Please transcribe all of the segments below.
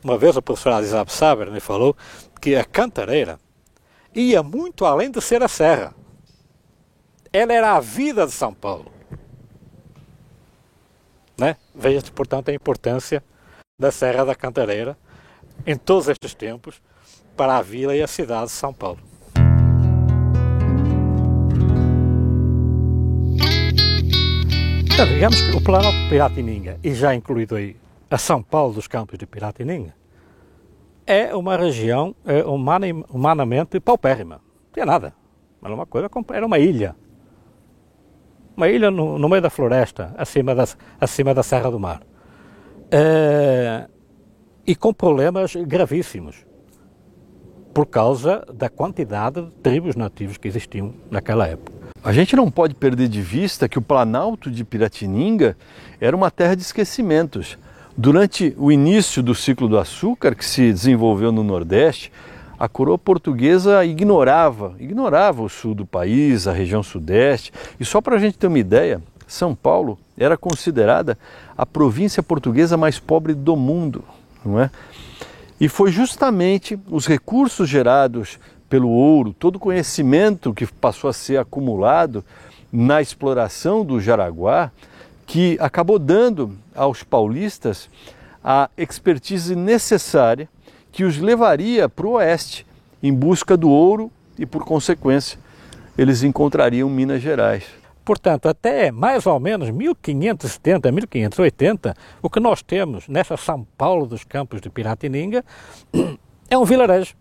Uma vez o professor Adisab Saber me falou que a Cantareira ia muito além de ser a serra. Ela era a vida de São Paulo. Né? Veja-se, portanto, a importância da Serra da Cantareira em todos estes tempos para a vila e a cidade de São Paulo. Então, digamos que o Planalto de Piratininga, e já incluído aí a São Paulo dos Campos de Piratininga, é uma região humanamente paupérrima. Não tinha nada. Era uma coisa, era uma ilha. Uma ilha no meio da floresta, acima da Serra do Mar. E com problemas gravíssimos, por causa da quantidade de tribos nativos que existiam naquela época. A gente não pode perder de vista que o Planalto de Piratininga era uma terra de esquecimentos. Durante o início do ciclo do açúcar, que se desenvolveu no Nordeste, a coroa portuguesa ignorava o sul do país, a região sudeste. E só para a gente ter uma ideia, São Paulo era considerada a província portuguesa mais pobre do mundo, não é? E foi justamente os recursos gerados pelo ouro, todo o conhecimento que passou a ser acumulado na exploração do Jaraguá, que acabou dando aos paulistas a expertise necessária que os levaria para o oeste, em busca do ouro e, por consequência, eles encontrariam Minas Gerais. Portanto, até mais ou menos 1570, 1580, o que nós temos nessa São Paulo dos Campos de Piratininga é um vilarejo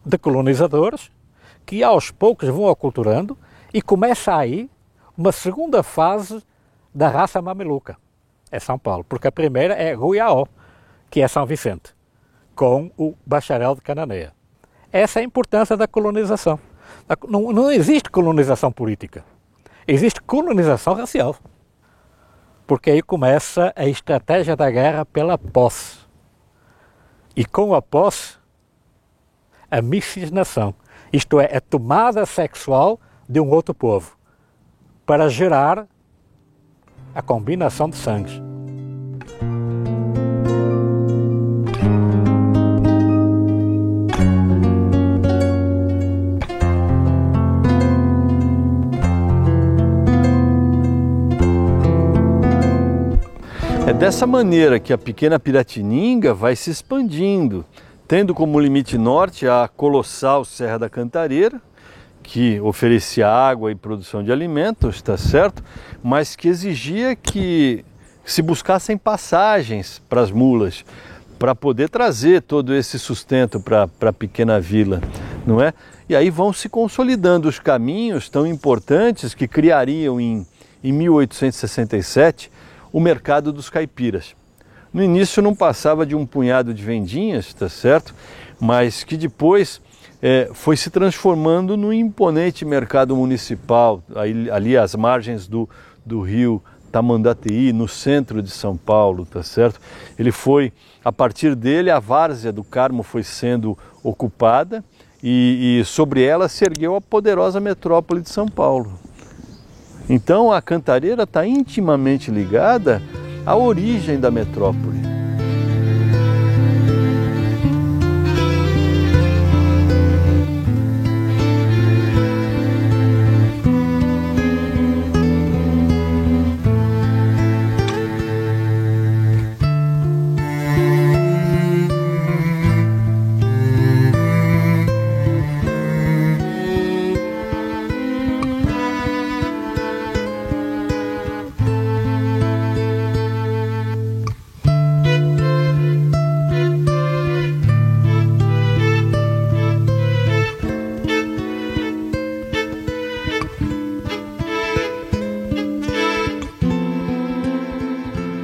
de colonizadores que aos poucos vão aculturando e começa aí uma segunda fase da raça mameluca. É São Paulo, porque a primeira é Ruiaó, que é São Vicente, com o bacharel de Cananeia. Essa é a importância da colonização. Não existe colonização política, existe colonização racial. Porque aí começa a estratégia da guerra pela posse. E com a posse, a miscigenação, isto é, a tomada sexual de um outro povo, para gerar a combinação de sangues. É dessa maneira que a pequena Piratininga vai se expandindo, tendo como limite norte a colossal Serra da Cantareira, que oferecia água e produção de alimentos, está certo? Mas que exigia que se buscassem passagens para as mulas, para poder trazer todo esse sustento para a pequena vila, não é? E aí vão se consolidando os caminhos tão importantes que criariam em 1867 o mercado dos caipiras. No início não passava de um punhado de vendinhas, tá certo? Mas que depois foi se transformando num imponente mercado municipal, ali às margens do rio Tamandateí, no centro de São Paulo, tá certo? A partir dele, a várzea do Carmo foi sendo ocupada e sobre ela se ergueu a poderosa metrópole de São Paulo. Então a Cantareira está intimamente ligada à origem da metrópole.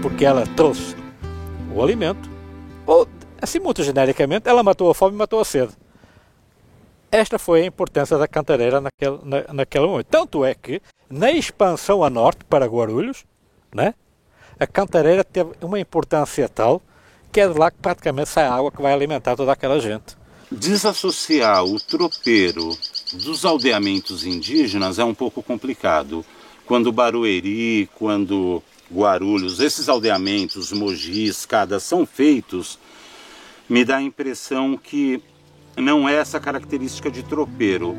Porque ela trouxe o alimento, ou assim muito genericamente, ela matou a fome e matou a sede. Esta foi a importância da Cantareira naquele momento. Tanto é que, na expansão a norte para Guarulhos, né, a Cantareira teve uma importância tal que é de lá que praticamente sai a água que vai alimentar toda aquela gente. Desassociar o tropeiro dos aldeamentos indígenas é um pouco complicado. Quando Barueri, quando Guarulhos, esses aldeamentos, Mogi, Escada, são feitos me dá a impressão que não é essa característica de tropeiro.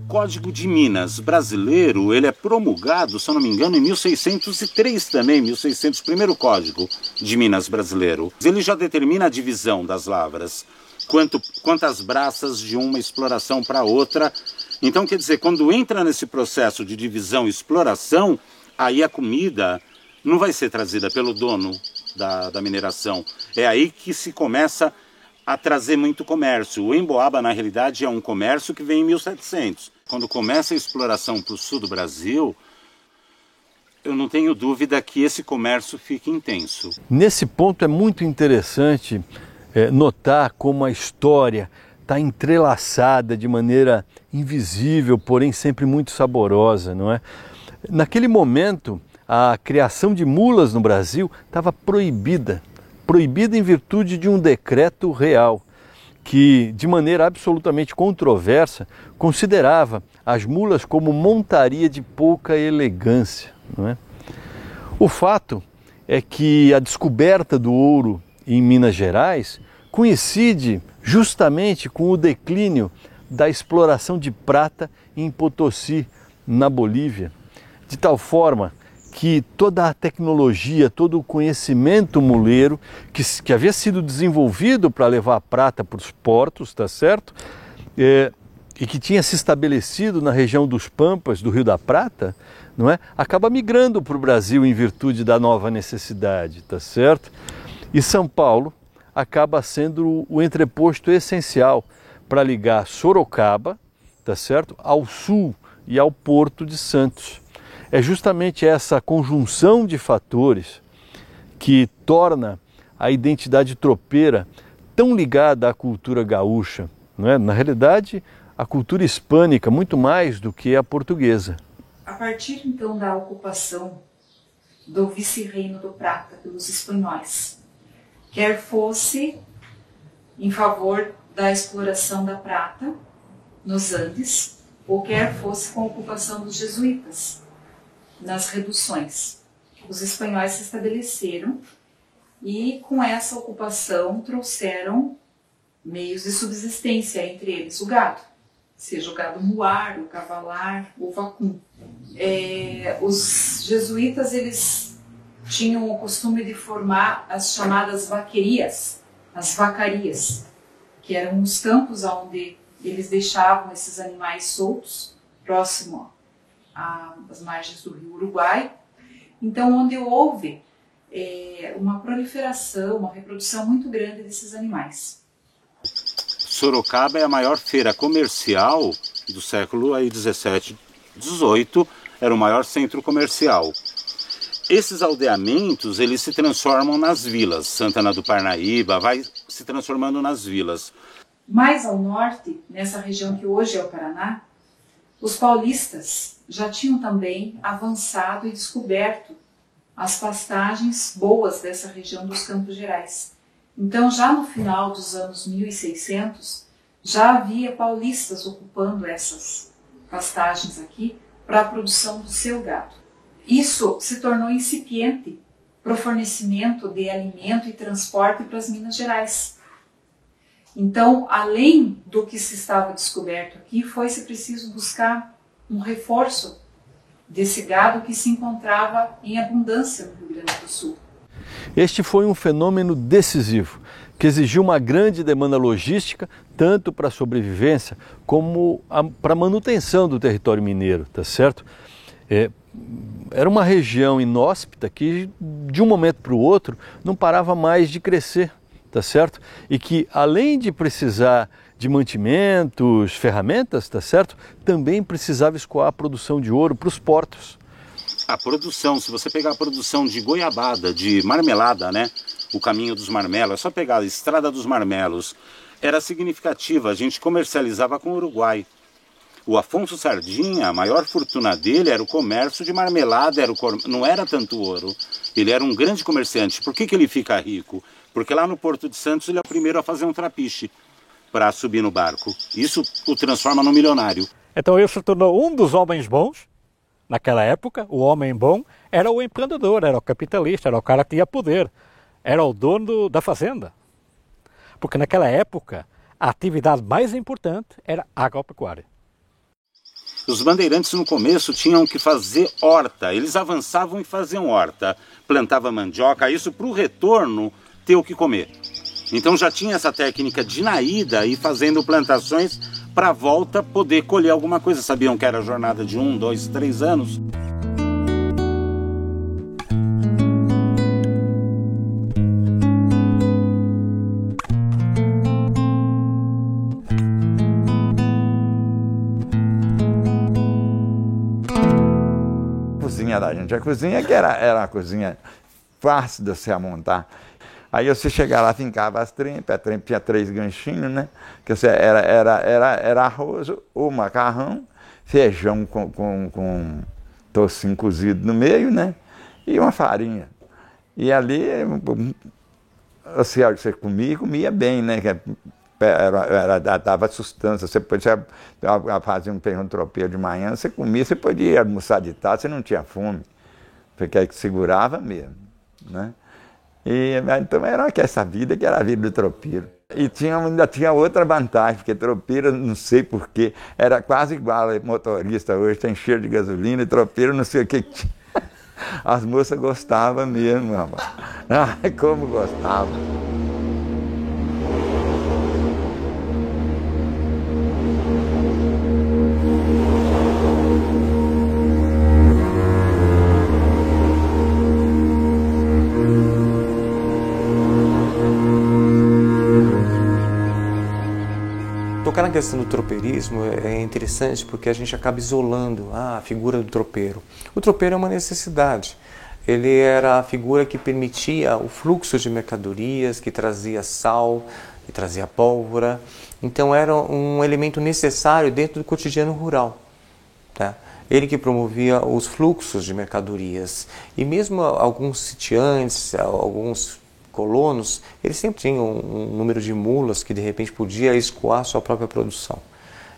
O Código de Minas brasileiro, ele é promulgado, se eu não me engano, em 1603 também, 1600, primeiro Código de Minas brasileiro. Ele já determina a divisão das lavras, quantas braças de uma exploração para outra. Então, quer dizer, quando entra nesse processo de divisão e exploração, aí a comida não vai ser trazida pelo dono da mineração. É aí que se começa a trazer muito comércio. O Emboaba, na realidade, é um comércio que vem em 1700. Quando começa a exploração para o sul do Brasil, eu não tenho dúvida que esse comércio fica intenso. Nesse ponto é muito interessante notar como a história está entrelaçada de maneira invisível, porém sempre muito saborosa, não é? Naquele momento, a criação de mulas no Brasil estava proibida em virtude de um decreto real, que, de maneira absolutamente controversa, considerava as mulas como montaria de pouca elegância, não é? O fato é que a descoberta do ouro em Minas Gerais coincide justamente com o declínio da exploração de prata em Potosí, na Bolívia, de tal forma que toda a tecnologia, todo o conhecimento muleiro que havia sido desenvolvido para levar a prata para os portos, tá certo? E que tinha se estabelecido na região dos Pampas, do Rio da Prata, não é? Acaba migrando para o Brasil em virtude da nova necessidade, tá certo? E São Paulo acaba sendo o entreposto essencial para ligar Sorocaba, tá certo? Ao sul e ao Porto de Santos. É justamente essa conjunção de fatores que torna a identidade tropeira tão ligada à cultura gaúcha, não é? Na realidade, a cultura hispânica muito mais do que a portuguesa. A partir então da ocupação do vice-reino do Prata pelos espanhóis, quer fosse em favor da exploração da prata nos Andes, ou quer fosse com a ocupação dos jesuítas nas reduções. Os espanhóis se estabeleceram e com essa ocupação trouxeram meios de subsistência, entre eles o gado, seja o gado muar, o cavalar, o vacum. Os jesuítas, eles tinham o costume de formar as chamadas vaquerias, as vacarias, que eram os campos onde eles deixavam esses animais soltos, próximo às margens do rio Uruguai. Então, onde houve uma proliferação, uma reprodução muito grande desses animais. Sorocaba é a maior feira comercial do século XVII, XVIII, era o maior centro comercial. Esses aldeamentos, eles se transformam nas vilas. Santana do Parnaíba vai se transformando nas vilas. Mais ao norte, nessa região que hoje é o Paraná, os paulistas já tinham também avançado e descoberto as pastagens boas dessa região dos Campos Gerais. Então, já no final dos anos 1600, já havia paulistas ocupando essas pastagens aqui para a produção do seu gado. Isso se tornou incipiente para o fornecimento de alimento e transporte para as Minas Gerais. Então, além do que se estava descoberto aqui, foi-se preciso buscar um reforço desse gado que se encontrava em abundância no Rio Grande do Sul. Este foi um fenômeno decisivo, que exigiu uma grande demanda logística, tanto para a sobrevivência como para a manutenção do território mineiro, tá certo? Era uma região inóspita que, de um momento para o outro, não parava mais de crescer, tá certo? E que, além de precisar de mantimentos, ferramentas, tá certo? Também precisava escoar a produção de ouro para os portos. A produção, se você pegar a produção de goiabada, de marmelada, né? O caminho dos marmelos, é só pegar a estrada dos marmelos, era significativa, a gente comercializava com o Uruguai. O Afonso Sardinha, a maior fortuna dele era o comércio de marmelada, não era tanto ouro. Ele era um grande comerciante. Por que ele fica rico? Porque lá no Porto de Santos ele é o primeiro a fazer um trapiche para subir no barco. Isso o transforma num milionário. Então ele se tornou um dos homens bons. Naquela época, o homem bom era o empreendedor, era o capitalista, era o cara que tinha poder, era o dono da fazenda. Porque naquela época, a atividade mais importante era a agropecuária. Os bandeirantes no começo tinham que fazer horta, eles avançavam e faziam horta, plantava mandioca, isso para o retorno ter o que comer. Então já tinha essa técnica de na ida e fazendo plantações para a volta poder colher alguma coisa. Sabiam que era jornada de 1, 2, 3 anos. Cozinha da gente. A cozinha que era uma cozinha fácil de você montar. Aí você chegava lá, fincava as trempas, a trempa tinha 3 ganchinhos, né? Que você era arroz ou macarrão, feijão com tocinho cozido no meio, né? E uma farinha. E ali você comia bem, né? Dava sustância. Você podia fazer um feijão tropeiro de manhã, você comia, você podia almoçar de tarde, você não tinha fome. Porque aí que segurava mesmo, né? E, então era essa vida que era a vida do tropeiro. E ainda tinha outra vantagem, porque tropeiro, não sei porquê, era quase igual a motorista hoje, tem cheiro de gasolina, e tropeiro não sei o que tinha. As moças gostavam mesmo, rapaz. Ai, como gostavam. Tocar na questão do tropeirismo é interessante porque a gente acaba isolando a figura do tropeiro. O tropeiro é uma necessidade. Ele era a figura que permitia o fluxo de mercadorias, que trazia sal, que trazia pólvora. Então era um elemento necessário dentro do cotidiano rural, tá? Ele que promovia os fluxos de mercadorias. E mesmo alguns sitiantes, alguns colonos, eles sempre tinham um número de mulas que de repente podia escoar sua própria produção.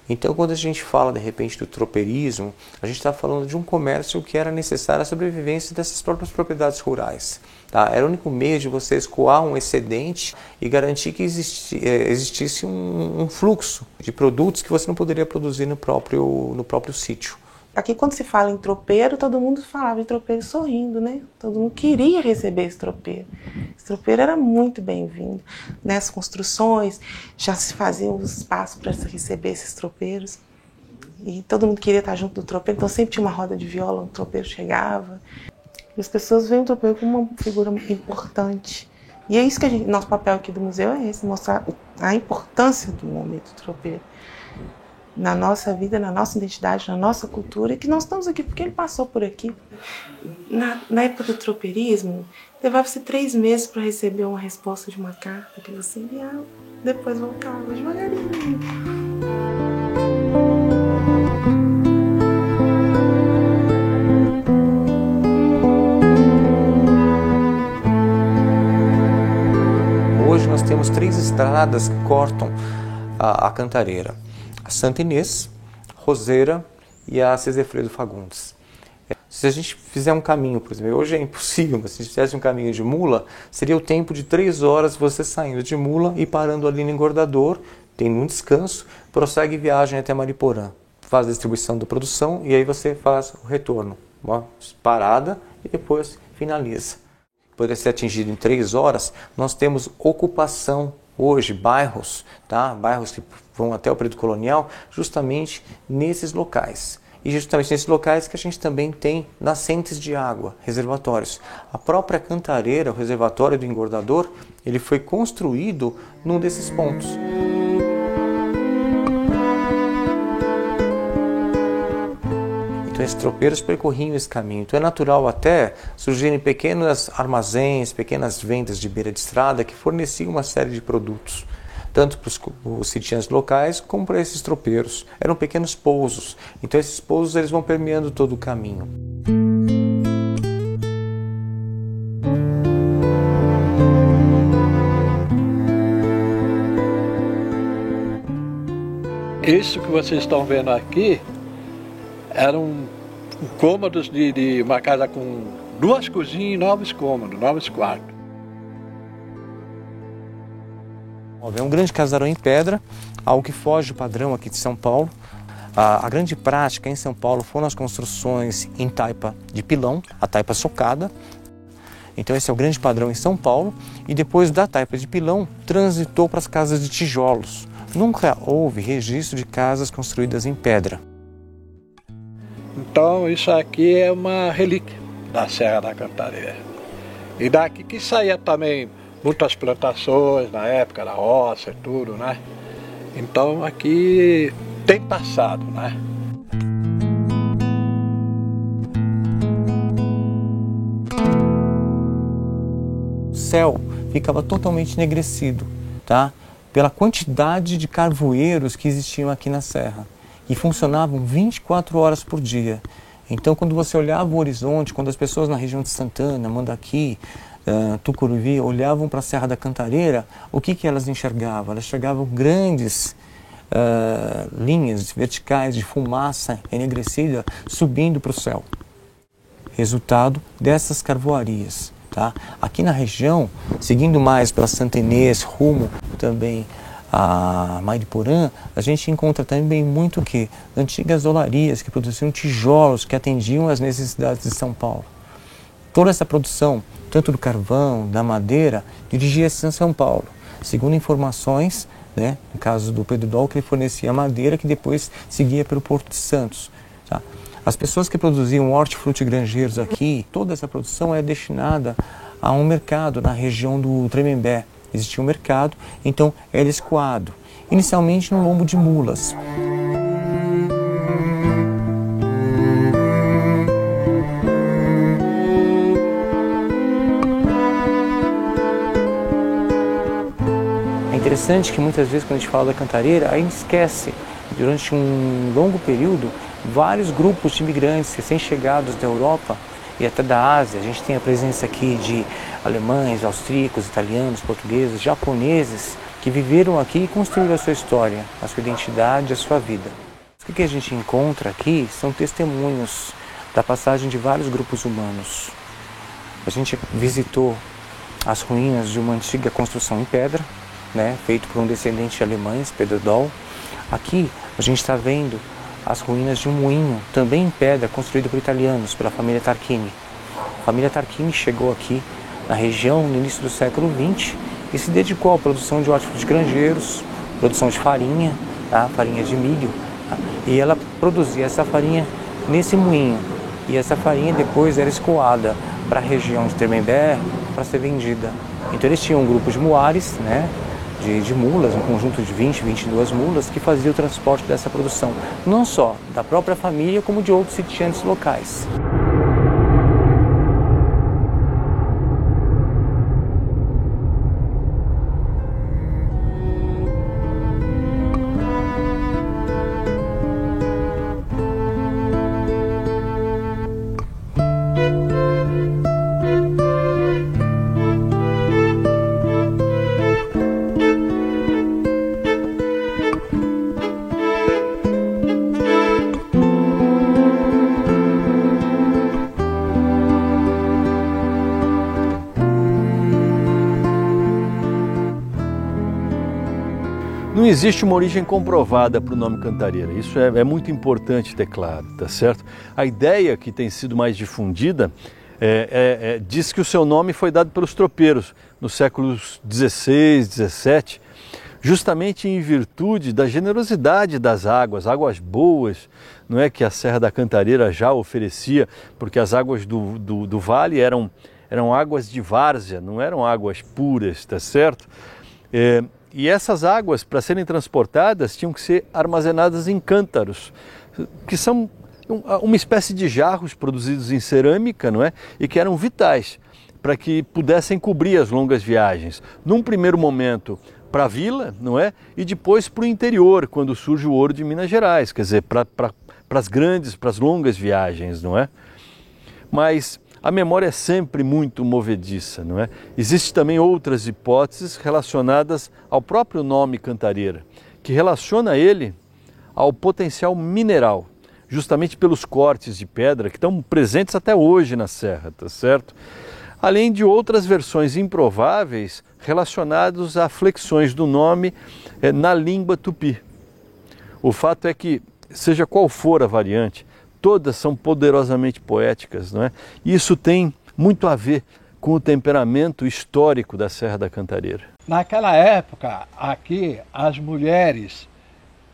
Então, quando a gente fala de repente do tropeirismo, a gente está falando de um comércio que era necessário à sobrevivência dessas próprias propriedades rurais. Tá? Era o único meio de você escoar um excedente e garantir que existisse um fluxo de produtos que você não poderia produzir no próprio sítio. Aqui, quando se fala em tropeiro, todo mundo falava em tropeiro sorrindo, né? Todo mundo queria receber esse tropeiro. Esse tropeiro era muito bem-vindo. Nas construções, já se faziam os espaços para receber esses tropeiros. E todo mundo queria estar junto do tropeiro, então sempre tinha uma roda de viola, o tropeiro chegava. E as pessoas veem o tropeiro como uma figura importante. E é isso que nosso papel aqui do museu é esse, mostrar a importância do homem do tropeiro na nossa vida, na nossa identidade, na nossa cultura, e que nós estamos aqui porque ele passou por aqui. Na época do tropeirismo, levava-se 3 meses para receber uma resposta de uma carta que você enviava, depois voltava devagarinho. Hoje nós temos 3 estradas que cortam a Cantareira. A Santa Inês, Roseira e a Cesefredo Fagundes. Se a gente fizer um caminho, por exemplo, hoje é impossível, mas se a gente fizesse um caminho de mula, seria o tempo de 3 horas você saindo de mula e parando ali no engordador, tendo um descanso, prossegue viagem até Mariporã, faz a distribuição da produção e aí você faz o retorno, uma parada e depois finaliza. Poderia ser atingido em 3 horas, nós temos ocupação hoje, bairros, tá? Bairros que vão até o período colonial, justamente nesses locais. E justamente nesses locais que a gente também tem nascentes de água, reservatórios. A própria Cantareira, o reservatório do Engordador, ele foi construído num desses pontos. Então esses tropeiros percorriam esse caminho. Então é natural até surgirem pequenos armazéns, pequenas vendas de beira de estrada que forneciam uma série de produtos. tanto para os sitiantes locais como para esses tropeiros. Eram pequenos pousos, então esses pousos eles vão permeando todo o caminho. Isso que vocês estão vendo aqui eram cômodos de uma casa com 2 cozinhas e 9 cômodos, 9 quartos. É um grande casarão em pedra, algo que foge do padrão aqui de São Paulo. A grande prática em São Paulo foram as construções em taipa de pilão, a taipa socada. Então esse é o grande padrão em São Paulo. E depois da taipa de pilão, transitou para as casas de tijolos. Nunca houve registro de casas construídas em pedra. Então isso aqui é uma relíquia da Serra da Cantareira. E daqui que saía também muitas plantações na época da roça e tudo, né? Então aqui tem passado, né? O céu ficava totalmente enegrecido, tá? Pela quantidade de carvoeiros que existiam aqui na serra e funcionavam 24 horas por dia. Então, quando você olhava o horizonte, quando as pessoas na região de Santana, Mandaqui, Tucuruvi olhavam para a Serra da Cantareira, o que elas enxergavam? Elas enxergavam grandes linhas verticais de fumaça enegrecida subindo para o céu. Resultado dessas carvoarias. Tá? Aqui na região, seguindo mais pela Santa Inês, rumo também a Mariporã, a gente encontra também muito o quê? Antigas olarias que produziam tijolos que atendiam às necessidades de São Paulo. Toda essa produção, tanto do carvão, da madeira, dirigia-se a São Paulo. Segundo informações, né, no caso do Pedro Dol, que ele fornecia madeira que depois seguia pelo Porto de Santos. Tá? As pessoas que produziam hortifrutigranjeiros aqui, toda essa produção é destinada a um mercado na região do Tremembé. Existia um mercado, então era escoado, inicialmente no lombo de mulas. É interessante que muitas vezes quando a gente fala da Cantareira, a gente esquece, durante um longo período, vários grupos de imigrantes recém-chegados da Europa e até da Ásia. A gente tem a presença aqui de alemães, austríacos, italianos, portugueses, japoneses que viveram aqui e construíram a sua história, a sua identidade, a sua vida. O que a gente encontra aqui são testemunhos da passagem de vários grupos humanos. A gente visitou as ruínas de uma antiga construção em pedra, né, feito por um descendente de alemães, Pedro Dol. Aqui a gente está vendo as ruínas de um moinho, também em pedra, construído por italianos, pela família Tarquini. A família Tarquini chegou aqui na região no início do século XX e se dedicou à produção de hortifrutigranjeiros, produção de farinha, tá? Farinha de milho, tá? E ela produzia essa farinha nesse moinho. E essa farinha depois era escoada para a região de Tremembé para ser vendida. Então eles tinham um grupo de muares, né? De mulas, um conjunto de 20, 22 mulas que fazia o transporte dessa produção, não só da própria família, como de outros sitiantes locais. Não existe uma origem comprovada para o nome Cantareira, isso é muito importante ter claro, tá certo? A ideia que tem sido mais difundida diz que o seu nome foi dado pelos tropeiros nos séculos XVI, XVII, justamente em virtude da generosidade das águas boas, não é, que a Serra da Cantareira já oferecia, porque as águas do vale eram águas de várzea, não eram águas puras, tá certo? E essas águas, para serem transportadas, tinham que ser armazenadas em cântaros, que são uma espécie de jarros produzidos em cerâmica, não é? E que eram vitais para que pudessem cobrir as longas viagens. Num primeiro momento para a vila, não é? E depois para o interior, quando surge o ouro de Minas Gerais, quer dizer, para as longas viagens, não é? Mas a memória é sempre muito movediça, não é? Existem também outras hipóteses relacionadas ao próprio nome Cantareira, que relaciona ele ao potencial mineral, justamente pelos cortes de pedra que estão presentes até hoje na serra, tá certo? Além de outras versões improváveis relacionadas a flexões do nome na língua tupi. O fato é que, seja qual for a variante, todas são poderosamente poéticas, não é? E isso tem muito a ver com o temperamento histórico da Serra da Cantareira. Naquela época, aqui, as mulheres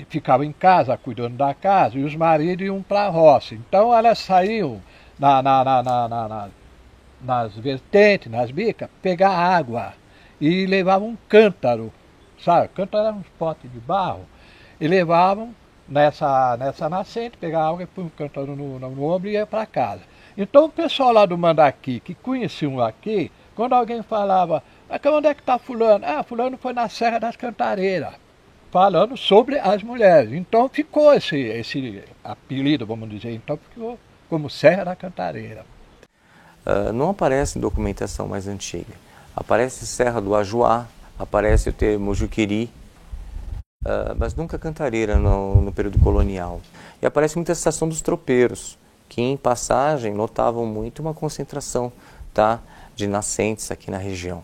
ficavam em casa, cuidando da casa, e os maridos iam para a roça. Então elas saíam nas vertentes, nas bicas, pegar água e levavam um cântaro, sabe? Cântaro era uns potes de barro, e levavam nessa nascente, pegar água e pôr um cântaro no ombro e ia para casa. Então o pessoal lá do Mandaqui, que conheciam aqui, quando alguém falava, onde é que está fulano? Ah, fulano foi na Serra das Cantareiras, falando sobre as mulheres. Então ficou esse apelido, vamos dizer, então ficou como Serra da Cantareira. Não aparece em documentação mais antiga. Aparece Serra do Ajuá, aparece o termo Juqueri, mas nunca Cantareira no período colonial. E aparece muita estação dos tropeiros, que em passagem notavam muito uma concentração, tá, de nascentes aqui na região.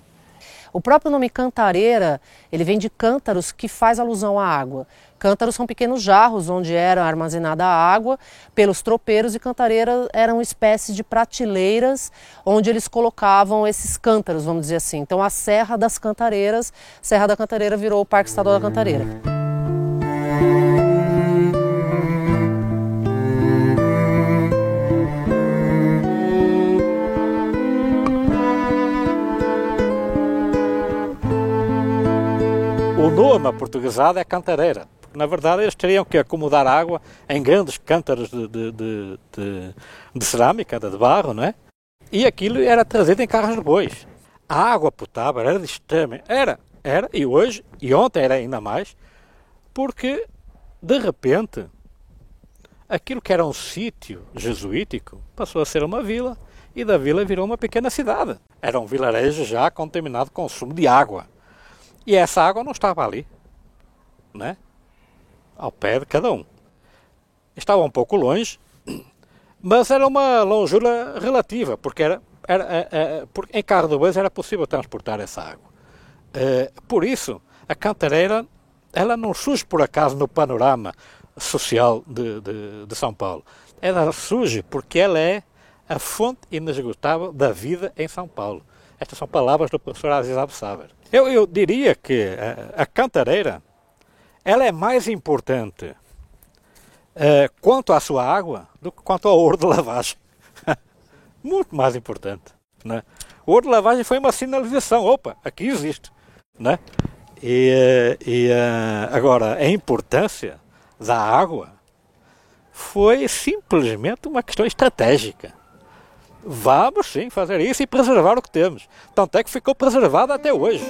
O próprio nome Cantareira, ele vem de cântaros, que faz alusão à água. Cântaros são pequenos jarros onde era armazenada a água pelos tropeiros, e cantareira eram espécies de prateleiras onde eles colocavam esses cântaros, vamos dizer assim. Então a Serra das Cantareiras, Serra da Cantareira virou o Parque Estadual da Cantareira. O nome aportuguesado é Cantareira. Na verdade, eles teriam que acomodar água em grandes cântaros de cerâmica, de barro, não é? E aquilo era trazido em carros de bois. A água potável era de extremo. Era, e hoje, e ontem era ainda mais, porque, de repente, aquilo que era um sítio jesuítico passou a ser uma vila, e da vila virou uma pequena cidade. Era um vilarejo já contaminado com consumo de água. E essa água não estava ali, né? Ao pé de cada um. Estava um pouco longe, mas era uma longura relativa, porque porque em carro de bois era possível transportar essa água. Por isso, a Cantareira, ela não surge por acaso no panorama social de São Paulo. Ela surge porque ela é a fonte inesgotável da vida em São Paulo. Estas são palavras do professor Aziz Absaber. Eu diria que a Cantareira, ela é mais importante quanto à sua água do que quanto ao ouro de lavagem. Muito mais importante, né? O ouro de lavagem foi uma sinalização. Opa, aqui existe, né? Agora, a importância da água foi simplesmente uma questão estratégica. Vamos sim fazer isso e preservar o que temos. Tanto é que ficou preservado até hoje.